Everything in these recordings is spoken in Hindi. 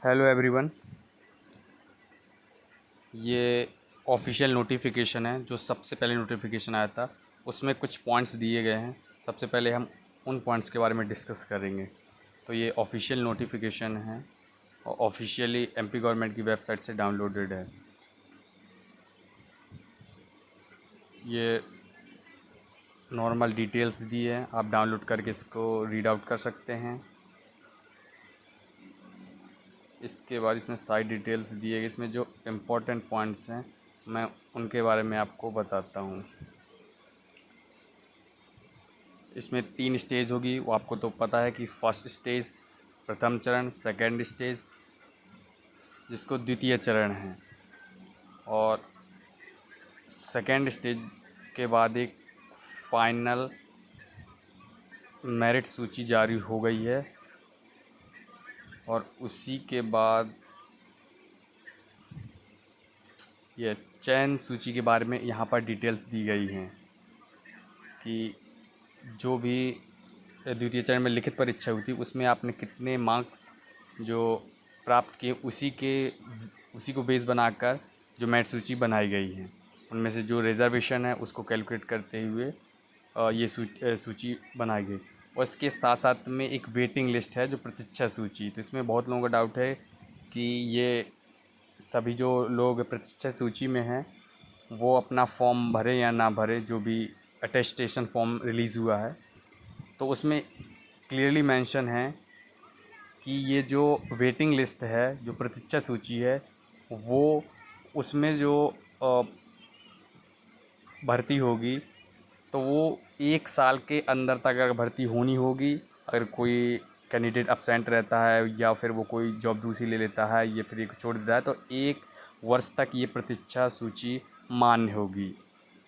Hello everyone. ये ऑफिशियल नोटिफिकेशन है। जो सबसे पहले नोटिफिकेशन आया था उसमें कुछ पॉइंट्स दिए गए हैं। सबसे पहले हम उन पॉइंट्स के बारे में डिस्कस करेंगे। तो ये ऑफिशियल नोटिफिकेशन है और ऑफिशियली एमपी गवर्नमेंट की वेबसाइट से डाउनलोडेड है। ये नॉर्मल डिटेल्स दी है, आप डाउनलोड करके इसको रीड आउट कर सकते हैं। इसके बाद इसमें साइड डिटेल्स दिए गए। इसमें जो इम्पोर्टेंट पॉइंट्स हैं मैं उनके बारे में आपको बताता हूँ। इसमें 3 स्टेज होगी, वो आपको तो पता है कि फर्स्ट स्टेज प्रथम चरण, सेकंड स्टेज जिसको द्वितीय चरण है, और सेकंड स्टेज के बाद एक फाइनल मेरिट सूची जारी हो गई है। और उसी के बाद ये चयन सूची के बारे में यहाँ पर डिटेल्स दी गई हैं कि जो भी द्वितीय चरण में लिखित परीक्षा हुई थी उसमें आपने कितने मार्क्स जो प्राप्त किए उसी को बेस बनाकर जो मेरिट सूची बनाई गई है। उनमें से जो रिजर्वेशन है उसको कैलकुलेट करते हुए ये सूची बनाई गई। और इसके साथ साथ में एक वेटिंग लिस्ट है जो प्रतीक्षा सूची। तो इसमें बहुत लोगों का डाउट है कि ये सभी जो लोग प्रतीक्षा सूची में हैं वो अपना फॉर्म भरे या ना भरे। जो भी अटेस्टेशन फॉर्म रिलीज़ हुआ है तो उसमें क्लियरली मेंशन है कि ये जो वेटिंग लिस्ट है, जो प्रतीक्षा सूची है, वो उसमें जो भर्ती होगी तो वो 1 साल के अंदर तक अगर भर्ती होनी होगी। अगर कोई कैंडिडेट अब्सेंट रहता है या फिर वो कोई जॉब दूसरी ले लेता है या फिर एक छोड़ देता है तो 1 वर्ष तक ये प्रतीक्षा सूची मान्य होगी।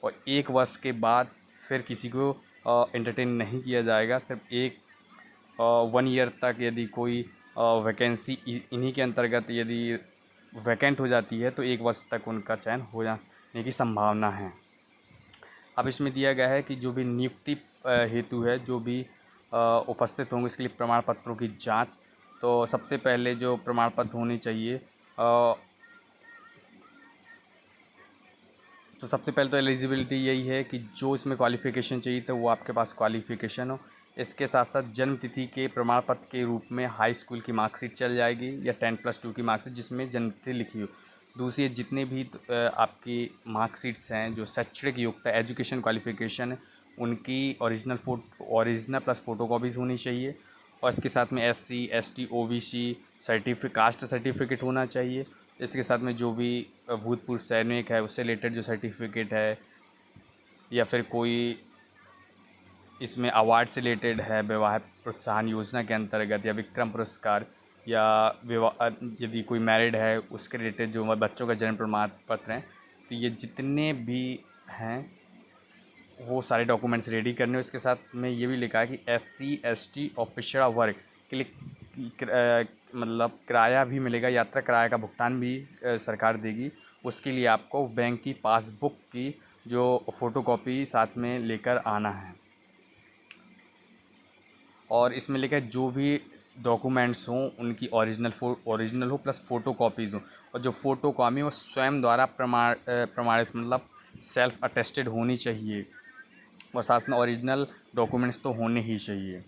और 1 वर्ष के बाद फिर किसी को एंटरटेन नहीं किया जाएगा। सिर्फ 1 ईयर तक यदि कोई वैकेंसी इन्हीं के अंतर्गत यदि वैकेंट हो जाती है तो 1 वर्ष तक उनका चयन हो जाने की संभावना है। अब इसमें दिया गया है कि जो भी नियुक्ति हेतु है, जो भी उपस्थित होंगे इसके लिए प्रमाण पत्रों की जांच। तो सबसे पहले जो प्रमाण पत्र होने चाहिए, तो सबसे पहले तो एलिजिबिलिटी यही है कि जो इसमें क्वालिफ़िकेशन चाहिए तो वो आपके पास क्वालिफ़िकेशन हो। इसके साथ साथ जन्म तिथि के प्रमाण पत्र के रूप में हाई स्कूल की मार्कशीट चल जाएगी या 10+2 की मार्कशीट जिसमें जन्म तिथि लिखी हो। दूसरी, जितने भी आपकी मार्कशीट्स हैं जो शैक्षणिक योग्यता एजुकेशन क्वालिफ़िकेशन उनकी ओरिजिनल प्लस फ़ोटोकॉपीज़ होनी चाहिए। और इसके साथ में SC ST OBC caste certificate होना चाहिए। इसके साथ में जो भी भूतपूर्व सैनिक है उससे रिलेटेड जो सर्टिफिकेट है, या फिर कोई इसमें अवार्ड से रिलेटेड है विवाह प्रोत्साहन योजना के अंतर्गत, या विक्रम पुरस्कार, या विवाह यदि कोई मैरिड है उसके रिलेटेड जो बच्चों का जन्म प्रमाण पत्र हैं, तो ये जितने भी हैं वो सारे डॉक्यूमेंट्स रेडी करने हैं। इसके साथ में ये भी लिखा है कि SC ST और पिछड़ा वर्ग के लिए मतलब किराया भी मिलेगा, यात्रा किराया का भुगतान भी सरकार देगी। उसके लिए आपको बैंक की पासबुक की जो फ़ोटोकॉपी साथ में लेकर आना है। और इसमें लिखा है जो भी डॉक्यूमेंट्स हों उनकी ओरिजिनल हो प्लस फ़ोटोकॉपीज़ हों। और जो फ़ोटोकॉपी वो स्वयं द्वारा प्रमाणित मतलब सेल्फ अटेस्टेड होनी चाहिए। और साथ में ओरिजिनल डॉक्यूमेंट्स तो होने ही चाहिए।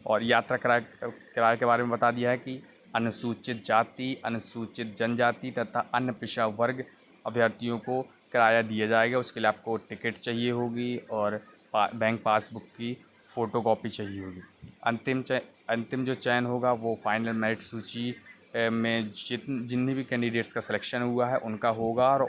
और यात्रा किराए के बारे में बता दिया है कि अनुसूचित जाति, अनुसूचित जनजाति तथा अन्य पिछड़ा वर्ग अभ्यर्थियों को किराया दिया जाएगा। उसके लिए आपको टिकट चाहिए होगी और बैंक पासबुक की फ़ोटोकॉपी चाहिए होगी। अंतिम जो चयन होगा वो फाइनल मेरिट सूची में जितने भी कैंडिडेट्स का सिलेक्शन हुआ है उनका होगा। और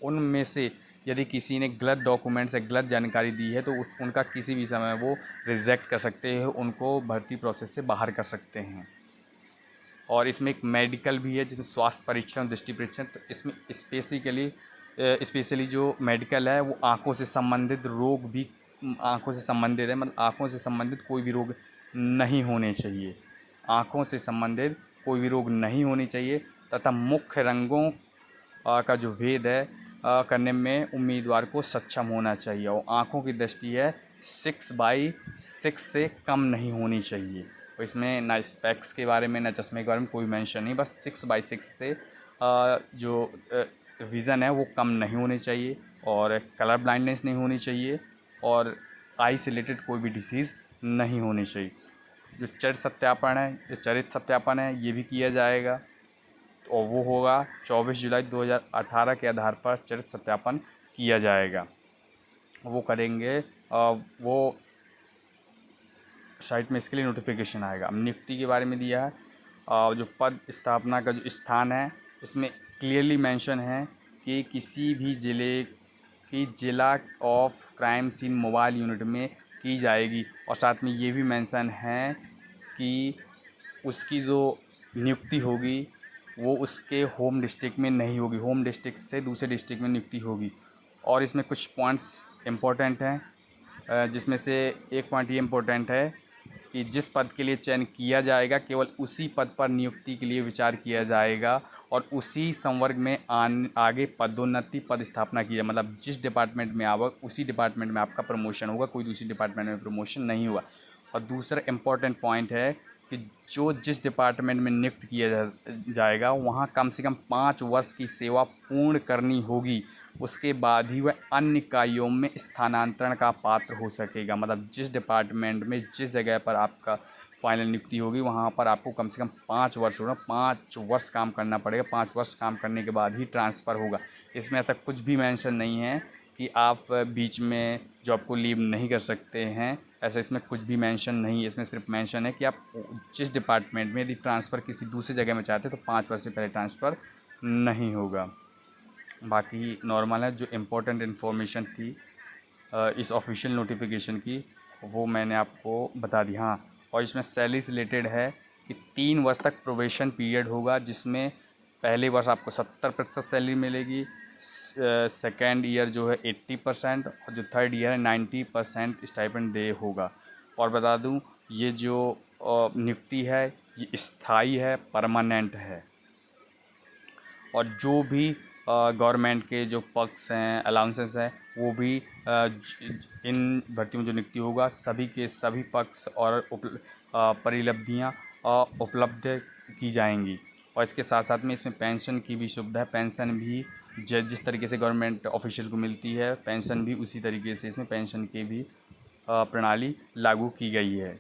उनमें से यदि किसी ने गलत डॉक्यूमेंट्स या गलत जानकारी दी है तो उनका किसी भी समय वो रिजेक्ट कर सकते हैं, उनको भर्ती प्रोसेस से बाहर कर सकते हैं। और इसमें एक मेडिकल भी है जिसमें स्वास्थ्य परीक्षण, दृष्टि परीक्षण। तो इसमें स्पेशली जो मेडिकल है वो आँखों से संबंधित रोग भी आँखों से संबंधित है, मतलब आँखों से संबंधित कोई भी रोग नहीं होने चाहिए। आँखों से संबंधित कोई भी रोग नहीं होनी चाहिए तथा मुख्य रंगों का जो भेद है करने में उम्मीदवार को सक्षम होना चाहिए। और आँखों की दृष्टि है 6/6 से कम नहीं होनी चाहिए। और इसमें ना स्पेक्स के बारे में ना चश्मे के बारे में कोई मेंशन नहीं, बस 6/6 से जो विज़न है वो कम नहीं होनी चाहिए और कलर ब्लाइंडनेस नहीं होनी चाहिए और आई से रिलेटेड कोई भी डिसीज़ नहीं होनी चाहिए। जो चरित्र सत्यापन है ये भी किया जाएगा और वो होगा 24 जुलाई 2018 के आधार पर चरित्र सत्यापन किया जाएगा। वो करेंगे वो साइट में इसके लिए नोटिफिकेशन आएगा। अब नियुक्ति के बारे में दिया है, जो पद स्थापना का जो स्थान है इसमें क्लियरली मेंशन है कि किसी भी ज़िले की जिला of crime scene mobile unit में की जाएगी और साथ में ये भी मेंशन है कि उसकी जो नियुक्ति होगी वो उसके होम डिस्ट्रिक्ट में नहीं होगी, होम डिस्ट्रिक्ट से दूसरे डिस्ट्रिक्ट में नियुक्ति होगी। और इसमें कुछ पॉइंट्स इम्पोर्टेंट हैं, जिसमें से एक पॉइंट ये इम्पोर्टेंट है कि जिस पद के लिए चयन किया जाएगा केवल उसी पद पर नियुक्ति के लिए विचार किया जाएगा और उसी संवर्ग में आगे पदोन्नति पद स्थापना की जाए। मतलब जिस डिपार्टमेंट में आओ उसी डिपार्टमेंट में आपका प्रमोशन होगा, कोई दूसरी डिपार्टमेंट में प्रमोशन नहीं हुआ। और दूसरा इम्पोर्टेंट पॉइंट है कि जो जिस डिपार्टमेंट में नियुक्त किया जाएगा वहाँ कम से कम 5 वर्ष की सेवा पूर्ण करनी होगी, उसके बाद ही वह अन्य इकाइयों में स्थानांतरण का पात्र हो सकेगा। मतलब जिस डिपार्टमेंट में जिस जगह पर आपका फाइनल नियुक्ति होगी वहाँ पर आपको कम से कम 5 वर्ष होगा, 5 वर्ष काम करना पड़ेगा। 5 वर्ष काम करने के बाद ही ट्रांसफ़र होगा। इसमें ऐसा कुछ भी मेंशन नहीं है कि आप बीच में जॉब को लीव नहीं कर सकते हैं, ऐसा इसमें कुछ भी मेंशन नहीं है। इसमें सिर्फ मेंशन है कि आप जिस डिपार्टमेंट में यदि ट्रांसफ़र किसी दूसरी जगह में चाहते हैं तो 5 वर्ष से पहले ट्रांसफ़र नहीं होगा। बाकी नॉर्मल है। जो इम्पोर्टेंट इन्फॉर्मेशन थी इस ऑफिशियल नोटिफिकेशन की वो मैंने आपको बता दी। हाँ, और इसमें सैलरी से रिलेटेड है कि 3 वर्ष तक प्रोबेशन पीरियड होगा, जिसमें पहले वर्ष आपको 70% सैलरी मिलेगी, सेकेंड ईयर जो है 80% और जो थर्ड ईयर है 90% स्टाइपेंड दे होगा। और बता दूं ये जो नियुक्ति है ये स्थायी है, परमानेंट है। और जो भी गवर्नमेंट के जो पक्ष हैं, अलाउंसेस हैं, वो भी इन भर्तियों में जो नियुक्ति होगा सभी के सभी पक्ष और परिलब्धियाँ उपलब्ध की जाएंगी। और इसके साथ साथ में इसमें पेंशन की भी सुविधा है। पेंशन भी जिस तरीके से गवर्नमेंट ऑफिशियल को मिलती है, पेंशन भी उसी तरीके से इसमें पेंशन की भी प्रणाली लागू की गई है।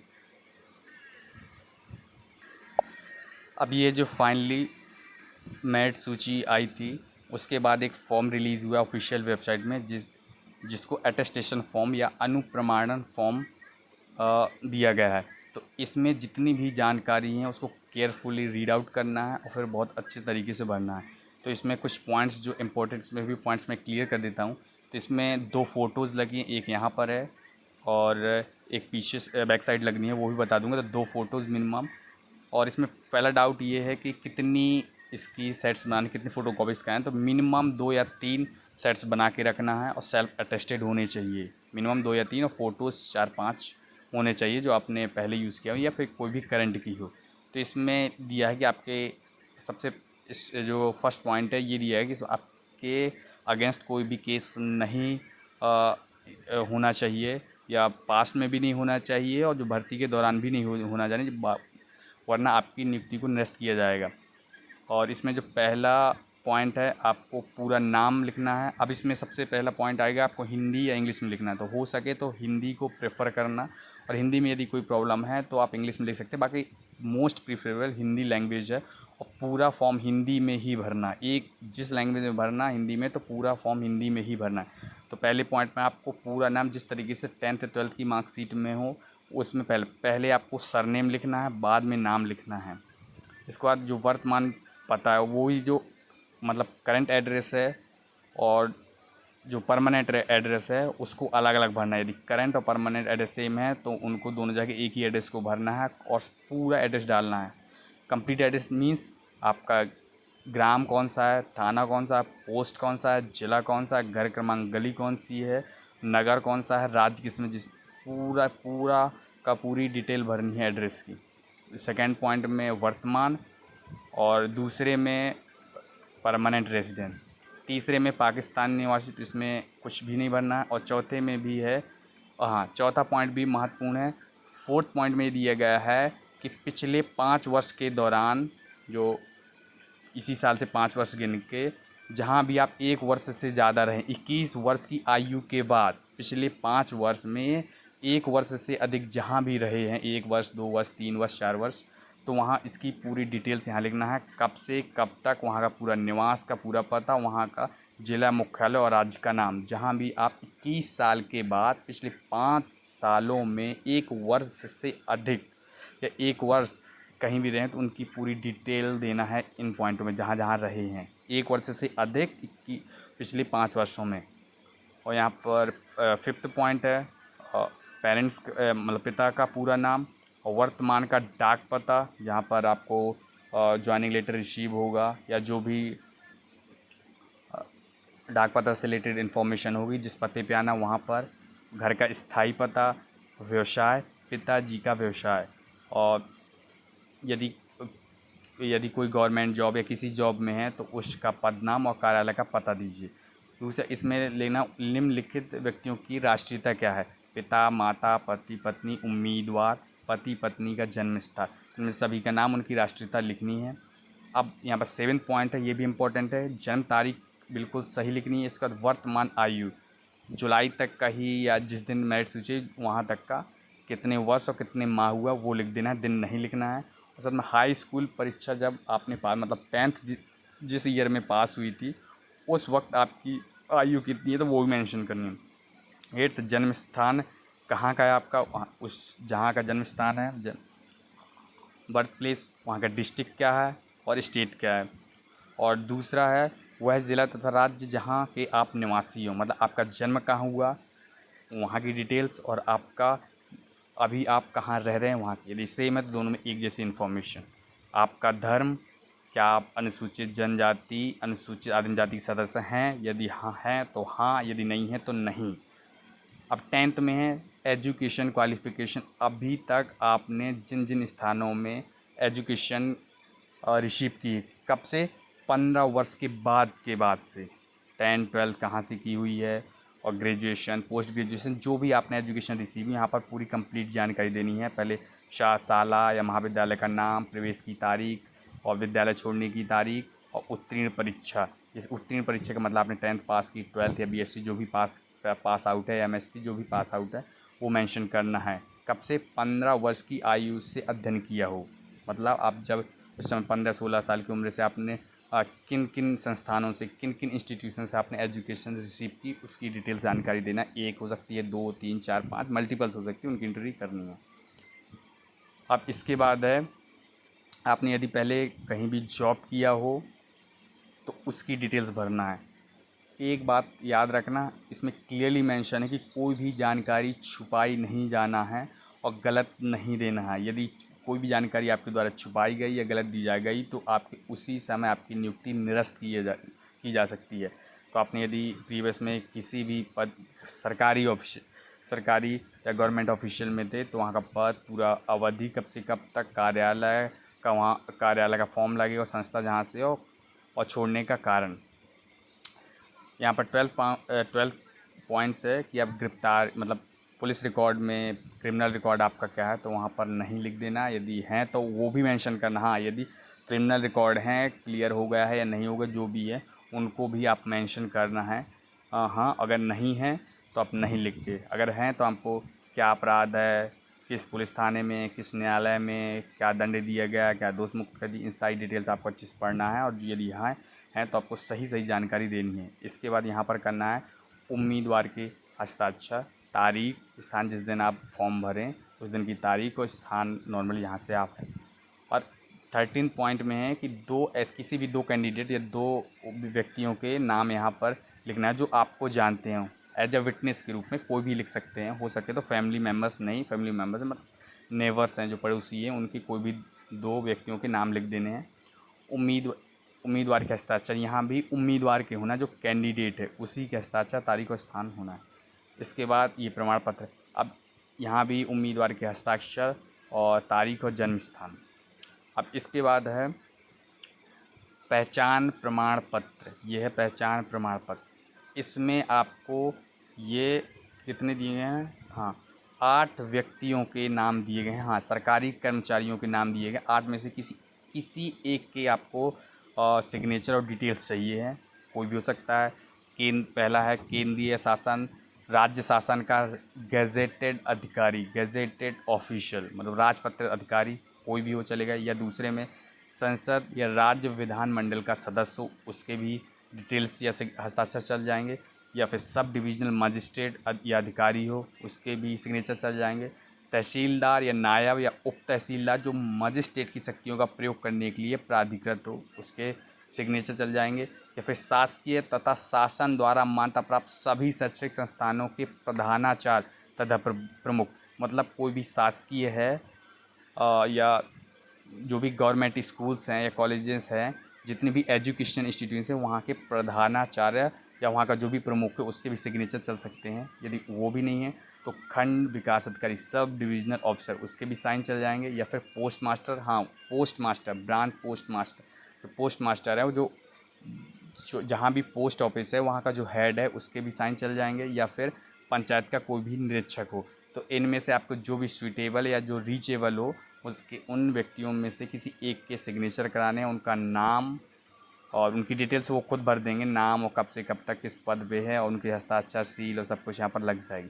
अब ये जो फाइनली मेरिट सूची आई थी उसके बाद एक फॉर्म रिलीज़ हुआ ऑफिशियल वेबसाइट में, जिसको अटेस्टेशन फॉर्म या अनुप्रमाणन फॉर्म दिया गया है। तो इसमें जितनी भी जानकारी हैं उसको केयरफुली रीड आउट करना है और फिर बहुत अच्छे तरीके से भरना है। तो इसमें कुछ पॉइंट्स जो इम्पोर्टेंट इसमें भी पॉइंट्स मैं क्लियर कर देता हूँ। तो इसमें 2 फ़ोटोज़ लगी हैं, एक यहाँ पर है और एक पीछे बैक साइड लगनी है, वो भी बता दूँगा। तो 2 फ़ोटोज़ मिनिमम। और इसमें पहला डाउट ये है कि कितनी इसकी सेट्स बनानी, कितनी फ़ोटो कॉपीज़ का है। तो मिनिमम 2 या 3 सेट्स बना के रखना है और सेल्फ अटेस्टेड होने चाहिए। मिनिमम 2 या 3 और फ़ोटोज़ 4-5 होने चाहिए जो आपने पहले यूज़ किया हो या फिर कोई भी करंट की हो। तो इसमें दिया है कि आपके सबसे इस जो फर्स्ट पॉइंट है ये दिया है कि आपके अगेंस्ट कोई भी केस नहीं होना चाहिए या पास्ट में भी नहीं होना चाहिए और जो भर्ती के दौरान भी नहीं होना चाहिए, वरना आपकी नियुक्ति को निरस्त किया जाएगा। और इसमें जो पहला पॉइंट है आपको पूरा नाम लिखना है। अब इसमें सबसे पहला पॉइंट आएगा आपको हिंदी या इंग्लिश में लिखना है। तो हो सके तो हिंदी को प्रेफर करना, और हिंदी में यदि कोई प्रॉब्लम है तो आप इंग्लिश में लिख सकते हैं। बाकी मोस्ट प्रीफरेबल हिंदी लैंग्वेज है और पूरा फॉर्म हिंदी में ही भरना। एक जिस लैंग्वेज में भरना हिंदी में, तो पूरा फॉर्म हिंदी में ही भरना है। तो पहले पॉइंट में आपको पूरा नाम जिस तरीके से 10th 12th की मार्कशीट में हो उसमें पहले आपको सरनेम लिखना है, बाद में नाम लिखना है। इसके बाद जो वर्तमान पता है वो ही जो मतलब करंट एड्रेस है और जो परमानेंट एड्रेस है उसको अलग अलग भरना है। यदि करंट और परमानेंट एड्रेस सेम है तो उनको दोनों जगह एक ही एड्रेस को भरना है और पूरा एड्रेस डालना है। कंप्लीट एड्रेस मीन्स आपका ग्राम कौन सा है, थाना कौन सा है, पोस्ट कौन सा है, ज़िला कौन सा है, घर क्रमांक गली कौन सी है, नगर कौन सा है, राज्य किसमें, जिस पूरा का पूरी डिटेल भरनी है एड्रेस की। सेकेंड पॉइंट में वर्तमान और दूसरे में परमानेंट रेजिडेंट, तीसरे में पाकिस्तान निवासी, तो इसमें कुछ भी नहीं भरना है। और चौथा पॉइंट भी महत्वपूर्ण है। फोर्थ पॉइंट में दिया गया है कि पिछले 5 वर्ष के दौरान, जो इसी साल से 5 वर्ष गिन के, जहाँ भी आप 1 वर्ष से ज़्यादा रहें, 21 वर्ष की आयु के बाद पिछले 5 वर्ष में 1 वर्ष से अधिक जहाँ भी रहे हैं, 1 वर्ष, 2 वर्ष, 3 वर्ष, 4 वर्ष, तो वहाँ इसकी पूरी डिटेल्स यहाँ लिखना है, कब से कब तक, वहाँ का पूरा निवास का पूरा पता, वहाँ का जिला मुख्यालय और राज्य का नाम। जहाँ भी आप 21 साल के बाद पिछले 5 सालों में 1 वर्ष से अधिक या 1 वर्ष कहीं भी रहें, तो उनकी पूरी डिटेल देना है इन पॉइंटों में, जहाँ जहाँ रहे हैं 1 वर्ष से अधिक पिछले 5 वर्षों में। और यहाँ पर 5th पॉइंट है पेरेंट्स, मतलब पिता का पूरा नाम और वर्तमान का डाक पता, जहाँ पर आपको ज्वाइनिंग लेटर रिसीव होगा या जो भी डाक पता से रिलेटेड इन्फॉर्मेशन होगी, जिस पते पे आना वहाँ पर। घर का स्थायी पता, व्यवसाय, पिताजी का व्यवसाय, और यदि यदि कोई गवर्नमेंट जॉब या किसी जॉब में है तो उसका पद नाम और कार्यालय का पता दीजिए। दूसरा, इसमें लेना निम्नलिखित व्यक्तियों की राष्ट्रीयता क्या है: पिता, माता, पति, पत्नी, उम्मीदवार, पति पत्नी का जन्म स्थान, इनमें सभी का नाम, उनकी राष्ट्रीयता लिखनी है। अब यहाँ पर 7th पॉइंट है, ये भी इम्पोर्टेंट है, जन्म तारीख बिल्कुल सही लिखनी है। इसका वर्तमान आयु जुलाई तक का ही, या जिस दिन मेरिट सूची वहाँ तक का कितने वर्ष और कितने माह हुआ वो लिख देना है, दिन नहीं लिखना है। और साथ में हाई स्कूल परीक्षा जब आपने पास, मतलब 10th जिस ईयर में पास हुई थी उस वक्त आपकी आयु कितनी है तो वो भी मेंशन करनी है। 8th, जन्म स्थान कहाँ का है आपका, उस जहाँ का जन्म स्थान है, बर्थ प्लेस, वहाँ का डिस्ट्रिक्ट क्या है और स्टेट क्या है। और दूसरा है वह ज़िला तथा राज्य जहाँ के आप निवासी हो, मतलब आपका जन्म कहाँ हुआ वहाँ की डिटेल्स, और आपका अभी आप कहाँ रह रहे हैं वहाँ की। यदि सेम है तो दोनों में एक जैसी इन्फॉर्मेशन। आपका धर्म, क्या आप अनुसूचित जनजाति, अनुसूचित आदिम जाति के सदस्य हैं, यदि हाँ हैं तो हाँ, यदि नहीं है तो नहीं। अब 10th में है एजुकेशन क्वालिफ़िकेशन, अभी तक आपने जिन जिन स्थानों में एजुकेशन रिसीव की, कब से, 15 वर्ष के बाद से 10, 12 कहाँ से की हुई है, और ग्रेजुएशन, पोस्ट ग्रेजुएशन, जो भी आपने एजुकेशन रिसीव, यहाँ पर पूरी कंप्लीट जानकारी देनी है। पहले शाला या महाविद्यालय का नाम, प्रवेश की तारीख और विद्यालय छोड़ने की तारीख, और उत्तीर्ण परीक्षा। इस उत्तीर्ण परीक्षा का मतलब आपने 10th पास की, 12th या बीएससी जो भी पास आउट है, एमएससी जो भी पास आउट है वो मेंशन करना है। कब से, 15 वर्ष की आयु से अध्ययन किया हो, मतलब आप जब उस समय 15-16 साल की उम्र से आपने किन किन संस्थानों से, किन किन इंस्टीट्यूशन से आपने एजुकेशन रिसीव की, उसकी डिटेल जानकारी देना। एक हो सकती है, 2, 3, 4, 5 मल्टीपल्स हो सकती है, उनकी एंट्री करनी है। अब इसके बाद है, आपने यदि पहले कहीं भी जॉब किया हो तो उसकी डिटेल्स भरना है। एक बात याद रखना, इसमें क्लियरली मेंशन है कि कोई भी जानकारी छुपाई नहीं जाना है और गलत नहीं देना है। यदि कोई भी जानकारी आपके द्वारा छुपाई गई या गलत दी जा गई तो आपके उसी समय आपकी नियुक्ति निरस्त की जा सकती है। तो आपने यदि प्रीवियस में किसी भी पद, सरकारी या गवर्नमेंट ऑफिशियल में थे तो वहाँ का पद, पूरा अवधि, कब से कब तक, कार्यालय का, वहाँ कार्यालय का फॉर्म लगेगा और संस्था जहाँ से हो, और छोड़ने का कारण। यहाँ पर 12 पॉइंट्स है कि आप गिरफ्तार, मतलब पुलिस रिकॉर्ड में क्रिमिनल रिकॉर्ड आपका क्या है तो वहाँ पर नहीं लिख देना। यदि हैं तो वो भी मेंशन करना। हाँ, यदि क्रिमिनल रिकॉर्ड हैं, क्लियर हो गया है या नहीं होगा, जो भी है उनको भी आप मेंशन करना है। हाँ, अगर नहीं है तो आप नहीं लिख के, अगर हैं तो आपको क्या अपराध है, किस पुलिस थाने में, किस न्यायालय में, क्या दंड दिया गया, क्या दोष मुक्त कर दी, इन सारी डिटेल्स आपको अच्छे से पढ़ना है। और यदि हाँ है तो आपको सही सही जानकारी देनी है। इसके बाद यहाँ पर करना है उम्मीदवार के हस्ताक्षर, तारीख, स्थान, जिस दिन आप फॉर्म भरें उस दिन की तारीख और स्थान, नॉर्मली यहाँ से आप है। और 13 पॉइंट में है कि किसी भी 2 कैंडिडेट या 2 व्यक्तियों के नाम यहाँ पर लिखना है जो आपको जानते हो, एज अ विटनेस के रूप में कोई भी लिख सकते हैं। हो सके तो फैमिली मेम्बर्स नहीं, फैमिली मेम्बर्स मतलब नेबर्स हैं, जो पड़ोसी हैं, उनकी कोई भी 2 व्यक्तियों के नाम लिख देने हैं। उम्मीदवार के हस्ताक्षर, यहाँ भी उम्मीदवार के होना, जो कैंडिडेट है उसी के हस्ताक्षर, तारीख और स्थान होना है। इसके बाद ये प्रमाण पत्र, अब यहाँ भी उम्मीदवार के हस्ताक्षर और तारीख और जन्म स्थान। अब इसके बाद है पहचान प्रमाण पत्र। ये है पहचान प्रमाण पत्र। इसमें आपको ये कितने दिए हैं, हाँ, 8 व्यक्तियों के नाम दिए गए हैं। हाँ, सरकारी कर्मचारियों के नाम दिए गए, 8 में से किसी एक के आपको सिग्नेचर और डिटेल्स चाहिए हैं। कोई भी हो सकता है। पहला है केंद्रीय शासन, राज्य शासन का गैजेटेड अधिकारी, गैजेटेड ऑफिशियल, मतलब राजपत्र अधिकारी, कोई भी हो चलेगा। या दूसरे में संसद या राज्य विधानमंडल का सदस्य हो, उसके भी डिटेल्स या हस्ताक्षर चल जाएंगे। या फिर सब डिविजनल मजिस्ट्रेट या अधिकारी हो, उसके भी सिग्नेचर चल जाएंगे। तहसीलदार या नायब या उप तहसीलदार जो मजिस्ट्रेट की शक्तियों का प्रयोग करने के लिए प्राधिकृत हो, उसके सिग्नेचर चल जाएंगे। या फिर शासकीय तथा शासन द्वारा मान्यता प्राप्त सभी शैक्षणिक संस्थानों के प्रधानाचार्य तथा प्रमुख, मतलब कोई भी शासकीय है या जो भी गवर्नमेंट स्कूल्स हैं या कॉलेजेस हैं, जितने भी एजुकेशन इंस्टीट्यूट्स हैं, वहाँ के प्रधानाचार्य या वहाँ का जो भी प्रमुख है उसके भी सिग्नेचर चल सकते हैं। यदि वो भी नहीं है तो खंड विकास अधिकारी, सब डिविजनल ऑफिसर, उसके भी साइन चल जाएंगे। या फिर पोस्ट मास्टर, हाँ post master, branch post master, तो पोस्ट मास्टर है वो जो जहाँ भी पोस्ट ऑफिस है वहाँ का जो हेड है उसके भी साइन चल जाएंगे। या फिर पंचायत का कोई भी निरीक्षक हो। तो इनमें से आपको जो भी सूटेबल या जो रीचेबल हो, उसके उन व्यक्तियों में से किसी एक के सिग्नेचर कराने हैं। उनका नाम और उनकी डिटेल्स वो खुद भर देंगे, नाम और कब से कब तक किस पद पे है, और उनके हस्ताक्षर, सील और सब कुछ यहाँ पर लग जाएगी।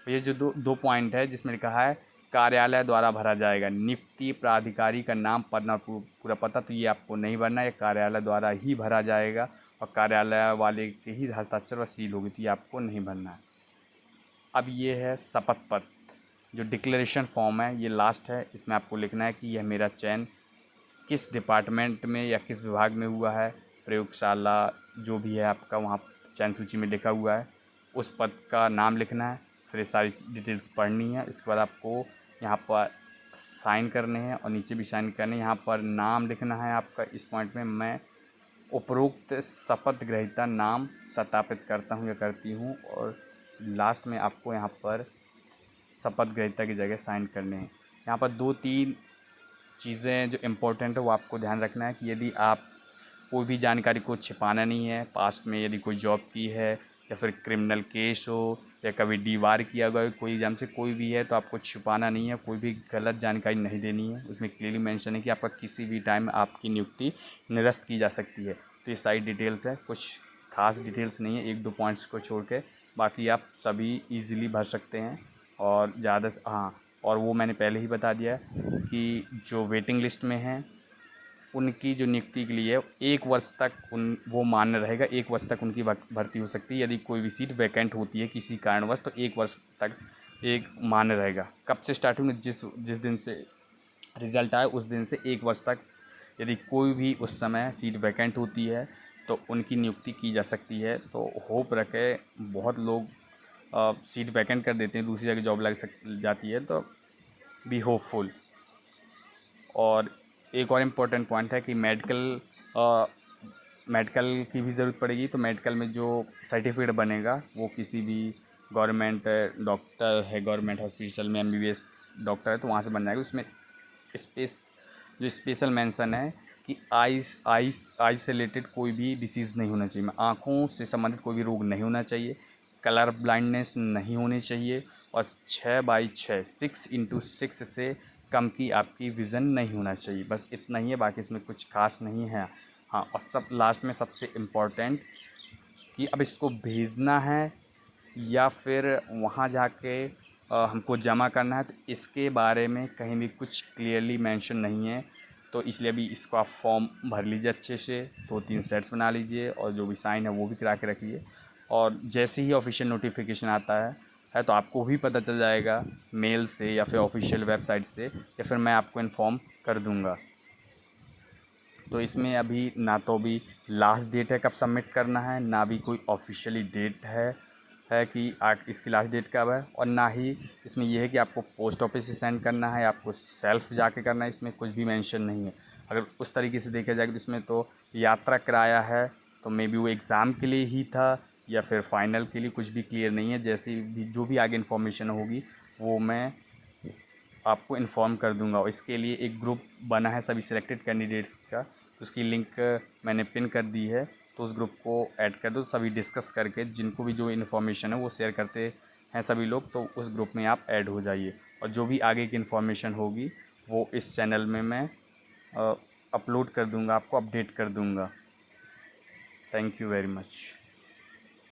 तो ये जो दो पॉइंट है जिसमें लिखा है कार्यालय द्वारा भरा जाएगा, नियुक्ति प्राधिकारी का नाम, पद और पूरा पता, तो ये आपको नहीं भरना है, कार्यालय द्वारा ही भरा जाएगा और कार्यालय वाले के ही हस्ताक्षर व सील होगी, तो ये आपको नहीं भरना है। अब ये है शपथ पत्र, जो डिक्लेरेशन फॉर्म है, ये लास्ट है। इसमें आपको लिखना है कि यह मेरा चयन किस डिपार्टमेंट में या किस विभाग में हुआ है, प्रयोगशाला जो भी है आपका वहाँ चयन सूची में लिखा हुआ है, उस पद का नाम लिखना है। फिर ये सारी डिटेल्स पढ़नी है। इसके बाद आपको यहाँ पर साइन करने हैं और नीचे भी साइन करने हैं। यहाँ पर नाम लिखना है आपका, इस पॉइंट में मैं उपरोक्त शपथ ग्रहीता नाम सत्यापित करता हूँ या करती हूँ, और लास्ट में आपको यहाँ पर शपथ ग्रहीता की जगह साइन करने हैं। यहाँ पर 2-3 चीज़ें जो इम्पोर्टेंट है वो आपको ध्यान रखना है कि यदि आप कोई भी जानकारी को छिपाना नहीं है। पास्ट में यदि कोई जॉब की है या फिर क्रिमिनल केस हो या कभी डीवार किया गया कोई एग्जाम से, कोई भी है, तो आपको छुपाना नहीं है, कोई भी गलत जानकारी नहीं देनी है। उसमें क्लियरली मेंशन है कि आपका किसी भी टाइम आपकी नियुक्ति निरस्त की जा सकती है। तो ये सारी डिटेल्स है, कुछ खास डिटेल्स नहीं है, 1-2 पॉइंट्स को छोड़ के बाकी आप सभी ईज़िली भर सकते हैं। और ज़्यादा हाँ, और वो मैंने पहले ही बता दिया है कि जो वेटिंग लिस्ट में हैं उनकी जो नियुक्ति के लिए 1 वर्ष तक वो मान्य रहेगा। 1 वर्ष तक उनकी भर्ती हो सकती है। यदि कोई भी सीट वैकेंट होती है किसी कारणवश, तो 1 वर्ष तक एक मान्य रहेगा। कब से स्टार्ट होंगे? जिस दिन से रिज़ल्ट आए उस दिन से 1 वर्ष तक यदि कोई भी उस समय सीट वैकेंट होती है तो उनकी नियुक्ति की जा सकती है। तो होप रखें, बहुत लोग सीट वैकेंट कर देते हैं, दूसरी जगह जॉब लग जाती है, तो बी होपफुल। और एक और इम्पोर्टेंट पॉइंट है कि मेडिकल की भी ज़रूरत पड़ेगी। तो मेडिकल में जो सर्टिफिकेट बनेगा वो किसी भी गवर्नमेंट डॉक्टर है, गवर्नमेंट हॉस्पिटल में MBBS डॉक्टर है, तो वहाँ से बन जाएगा। उसमें स्पेशल मेंशन है कि आई से रिलेटेड कोई भी डिसीज़ नहीं होना चाहिए, आँखों से संबंधित कोई भी रोग नहीं होना चाहिए, कलर ब्लाइंडनेस नहीं होनी चाहिए, और 6x6 6x6 से कम की आपकी विज़न नहीं होना चाहिए। बस इतना ही है, बाकी इसमें कुछ खास नहीं है। हाँ, और सब लास्ट में सबसे इम्पोर्टेंट कि अब इसको भेजना है या फिर वहाँ जाके हमको जमा करना है, तो इसके बारे में कहीं भी कुछ क्लियरली मेंशन नहीं है। तो इसलिए अभी इसको आप फॉर्म भर लीजिए अच्छे से, 2-3 सेट्स बना लीजिए और जो भी साइन है वो भी करा के रखिए। और जैसे ही ऑफिशियल नोटिफिकेशन आता है तो आपको भी पता चल जाएगा मेल से या फिर ऑफिशियल वेबसाइट से, या फिर मैं आपको इन्फॉर्म कर दूँगा। तो इसमें अभी ना तो भी लास्ट डेट है कब सबमिट करना है, ना भी कोई ऑफिशियली डेट है कि इसकी लास्ट डेट कब है, और ना ही इसमें यह है कि आपको पोस्ट ऑफिस से सेंड करना है, आपको सेल्फ जाके करना है। इसमें कुछ भी मेंशन नहीं है। अगर उस तरीके से देखा जाए तो इसमें तो यात्रा किराया है, तो मे बी वो एग्ज़ाम के लिए ही था या फिर फाइनल के लिए, कुछ भी क्लियर नहीं है। जैसी भी जो भी आगे इन्फॉर्मेशन होगी वो मैं आपको इन्फॉर्म कर दूंगा। और इसके लिए एक ग्रुप बना है सभी सिलेक्टेड कैंडिडेट्स का, तो उसकी लिंक मैंने पिन कर दी है, तो उस ग्रुप को ऐड कर दो। सभी डिस्कस करके जिनको भी जो इन्फॉर्मेशन है वो शेयर करते हैं सभी लोग, तो उस ग्रुप में आप ऐड हो जाइए। और जो भी आगे की इन्फॉर्मेशन होगी वो इस चैनल में मैं अपलोड कर दूंगा, आपको अपडेट कर दूंगा। Thank you very much.